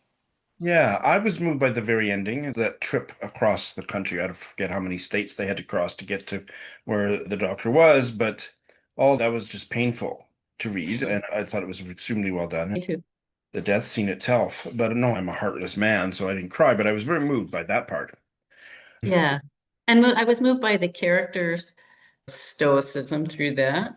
Yeah, I was moved by the very ending, that trip across the country. I forget how many states they had to cross to get to where the doctor was, but all that was just painful to read, and I thought it was extremely well done. Me too. The death scene itself, but no, I'm a heartless man, so I didn't cry, but I was very moved by that part. Yeah. And I was moved by the characters' stoicism through that.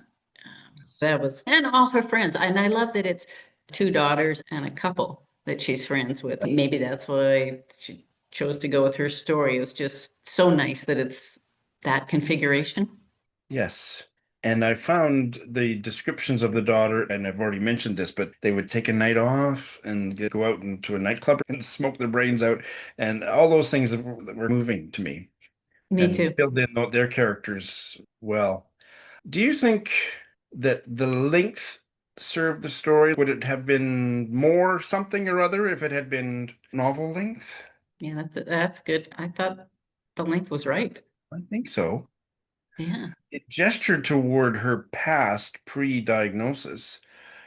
That was, and all her friends. And I love that it's two daughters and a couple that she's friends with. Maybe that's why she chose to go with her story. It was just so nice that it's that configuration. Yes. And I found the descriptions of the daughter, and I've already mentioned this, but they would take a night off and go out into a nightclub and smoke their brains out, and all those things that were moving to me Me and too. filled in their characters well. Do you think that the length served the story? Would it have been more something or other if it had been novel length? Yeah, that's good. I thought the length was right. I think so. Yeah. It gestured toward her past pre-diagnosis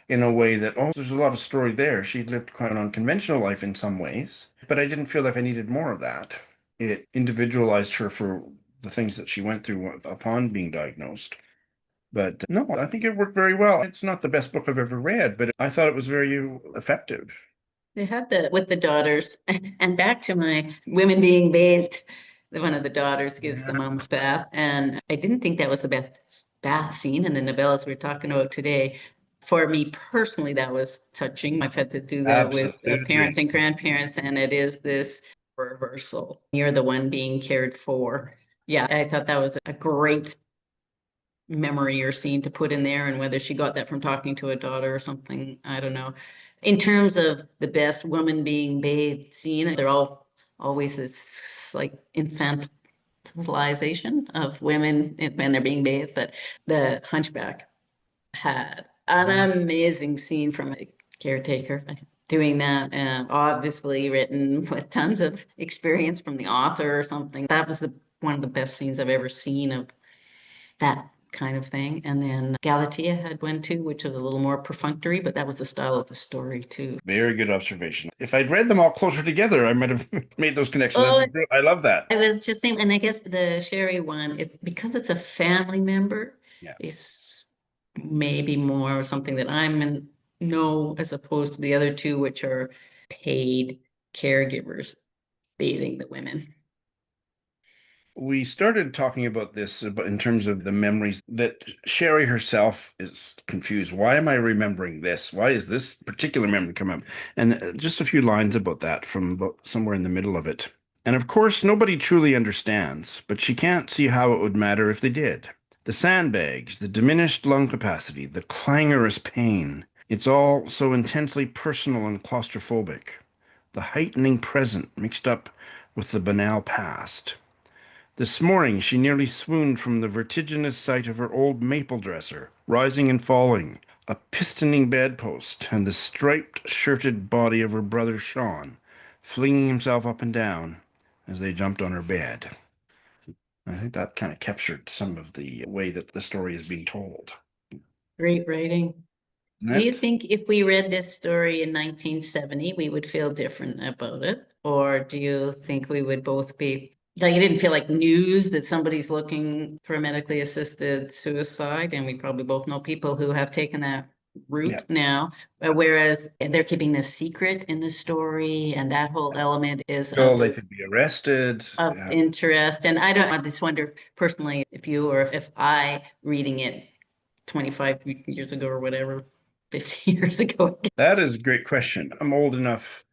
in a way that, oh, there's a lot of story there. She lived quite an unconventional life in some ways, but I didn't feel like I needed more of that. It individualized her for the things that she went through upon being diagnosed. But no, I think it worked very well. It's not the best book I've ever read, but I thought it was very effective. They had the with the daughters, and back to my women being bathed. One of the daughters gives the Yeah, mom a bath, and I didn't think that was the best bath scene in the novellas we're talking about today. For me personally, that was touching. I've had to do that with parents absolutely. and grandparents, and it is this reversal. You're the one being cared for. Yeah, I thought that was a great memory or scene to put in there, and whether she got that from talking to a daughter or something, I don't know. In terms of the best woman being bathed scene, they're all always this like infantilization of women when they're being bathed, but the Hunchback had an amazing scene from a caretaker doing that, and obviously written with tons of experience from the author or something. That was one of the best scenes I've ever seen of that kind of thing. And then Galatea had one too, which was a little more perfunctory, but that was the style of the story too. Very good observation. If I'd read them all closer together, I might have made those connections. Oh, I love that. I was just saying, and I guess the Cheri one, it's because it's a family member, Yeah. it's maybe more something that I'm know, as opposed to the other two, which are paid caregivers bathing the women. We started talking about this in terms of the memories that Cheri herself is confused. Why am I remembering this? Why is this particular memory come up? And just a few lines about that from about somewhere in the middle of it. And of course, nobody truly understands, but she can't see how it would matter if they did. The sandbags, the diminished lung capacity, the clangorous pain. It's all so intensely personal and claustrophobic. The heightening present mixed up with the banal past. This morning she nearly swooned from the vertiginous sight of her old maple dresser, rising and falling, a pistoning bedpost, and the striped, shirted body of her brother Shawn, flinging himself up and down as they jumped on her bed. I think that kind of captured some of the way that the story is being told. Great writing. Isn't Do you it? think if we read this story in 1970, we would feel different about it? Or do you think we would both be like, it didn't feel like news that somebody's looking for medically assisted suicide? And we probably both know people who have taken that route Yeah. now. Whereas they're keeping this secret in the story, and that whole element is So they could be arrested. of Yeah. interest. And I just wonder personally if you or if I reading it 25 years ago or whatever, 50 years ago. That is a great question. I'm old enough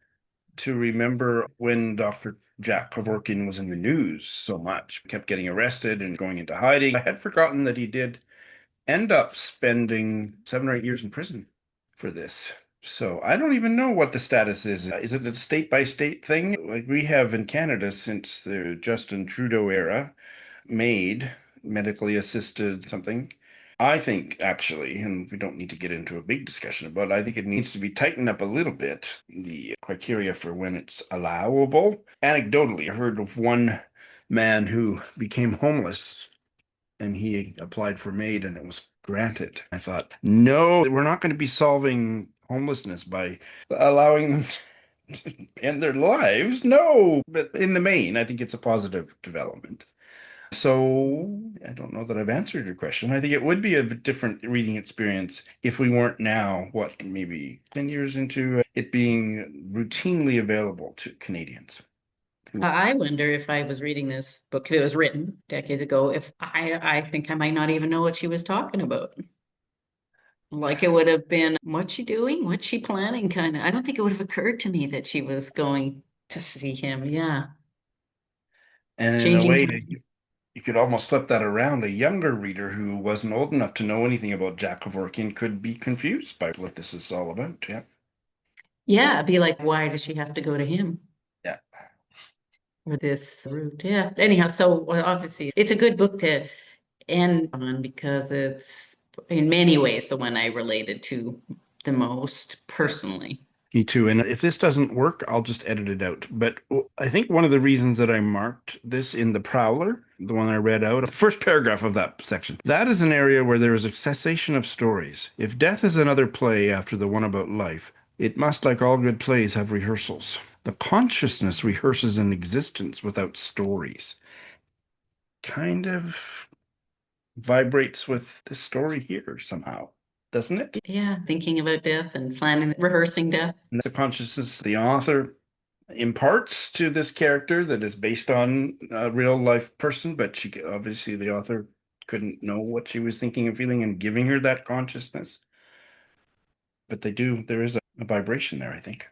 to remember when Dr. Jack Kevorkian was in the news so much, kept getting arrested and going into hiding. I had forgotten that he did end up spending 7 or 8 years in prison for this. So I don't even know what the status is. Is it a state by state thing? Like we have in Canada since the Justin Trudeau era, made medically assisted something. I think actually, and we don't need to get into a big discussion about it, I think it needs to be tightened up a little bit, the criteria for when it's allowable. Anecdotally, I heard of one man who became homeless and he applied for MAID and it was granted. I thought, no, we're not going to be solving homelessness by allowing them to end their lives. No, but in the main, I think it's a positive development. So I don't know that I've answered your question. I think it would be a different reading experience if we weren't now, what, maybe 10 years into it being routinely available to Canadians. I wonder if I was reading this book, if it was written decades ago, if I think I might not even know what she was talking about. Like it would have been, what's she doing? What's she planning? Kind of. I don't think it would have occurred to me that she was going to see him. Yeah. And in a Changing way, times. you could almost flip that around. A younger reader who wasn't old enough to know anything about Jack Kevorkian could be confused by what this is all about. Yeah. Yeah. Be like, why does she have to go to him? Yeah. Or this route? Yeah. Anyhow, so well, obviously it's a good book to end on because it's in many ways the one I related to the most Yes. personally. Me too. And if this doesn't work, I'll just edit it out. But I think one of the reasons that I marked this in the Prowler, the one I read out, the first paragraph of that section, that is an area where there is a cessation of stories. If death is another play after the one about life, it must, like all good plays, have rehearsals. The consciousness rehearses an existence without stories. Kind of vibrates with the story here somehow, doesn't it? Yeah, thinking about death and planning, rehearsing death. And the consciousness the author imparts to this character that is based on a real life person, but she obviously the author couldn't know what she was thinking and feeling and giving her that consciousness. But they do, there is a vibration there, I think.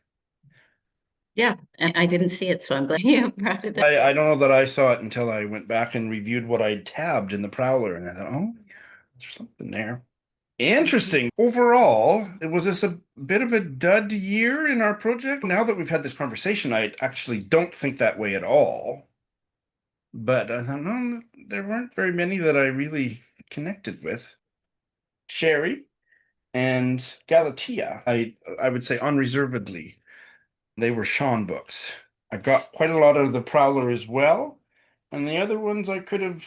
Yeah, and I didn't see it, so I'm glad you brought it up. I don't know that I saw it until I went back and reviewed what I'd tabbed in the Prowler, and I thought, oh, yeah, there's something there. Interesting. Overall, was this a bit of a dud year in our project? Now that we've had this conversation, I actually don't think that way at all. But I don't know, there weren't very many that I really connected with. Cheri and Galatea, I would say unreservedly, they were Shawn books. I got quite a lot of the Prowler as well, and the other ones I could have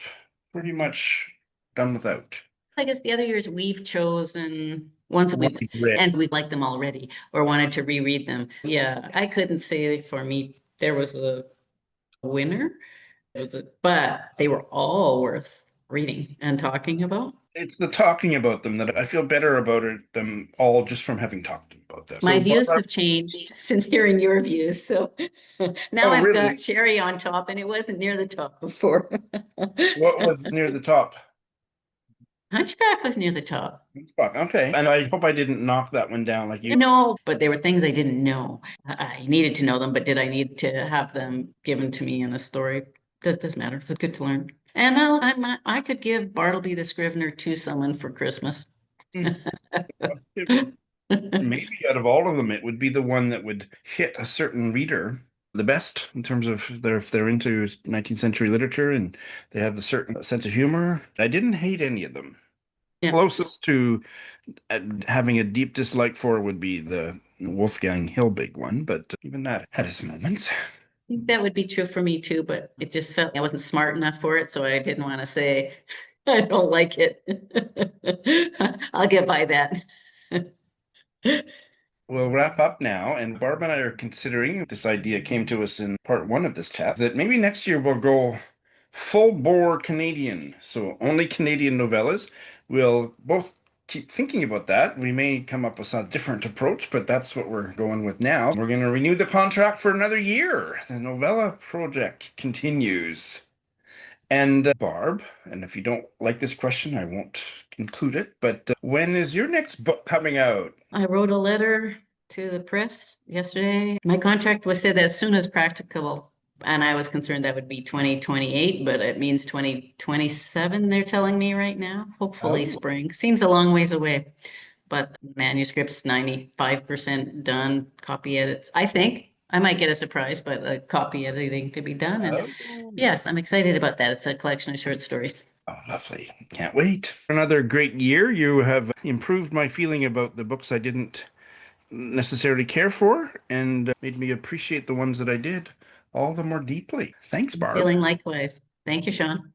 pretty much done without. I guess the other years we've chosen ones that we've Read. and we liked them already or wanted to reread them. Yeah, I couldn't say for me there was a winner, but they were all worth reading and talking about. It's the talking about them that I feel better about them all just from having talked about them. My So, views Barb, have changed since hearing your views. So now oh, I've got really? Cheri on top, and it wasn't near the top before. What was near the top? Hunchback was near the top. Fuck, okay. And I hope I didn't knock that one down like you. No, but there were things I didn't know. I needed to know them, but did I need to have them given to me in a story? That doesn't matter. It's good to learn. And I could give Bartleby the Scrivener to someone for Christmas. Maybe out of all of them, it would be the one that would hit a certain reader the best in terms of if they're into 19th century literature and they have a certain sense of humor. I didn't hate any of them. Yeah. Closest to having a deep dislike for would be the Wolfgang Hilbig one, but even that had its moments. I think that would be true for me too, but it just felt I wasn't smart enough for it, so I didn't want to say I don't like it. I'll get by that. We'll wrap up now, and Barb and I are considering this idea came to us in part one of this chat that maybe next year we'll go full bore Canadian, so only Canadian novellas. We'll both keep thinking about that. We may come up with a different approach, but that's what we're going with now. We're going to renew the contract for another year. The novella project continues. And Barb, and if you don't like this question, I won't include it, but when is your next book coming out? I wrote a letter to the press yesterday. My contract was said as soon as practicable, and I was concerned that would be 2028, but it means 2027, they're telling me right now. Hopefully Oh. spring. Seems a long ways away, but manuscript's 95% done, copy edits. I think I might get a surprise, but the copy editing to be done. And Oh. yes, I'm excited about that. It's a collection of short stories. Oh, lovely. Can't wait. Another great year. You have improved my feeling about the books I didn't necessarily care for and made me appreciate the ones that I did all the more deeply. Thanks, Barb. Feeling likewise. Thank you, Shawn.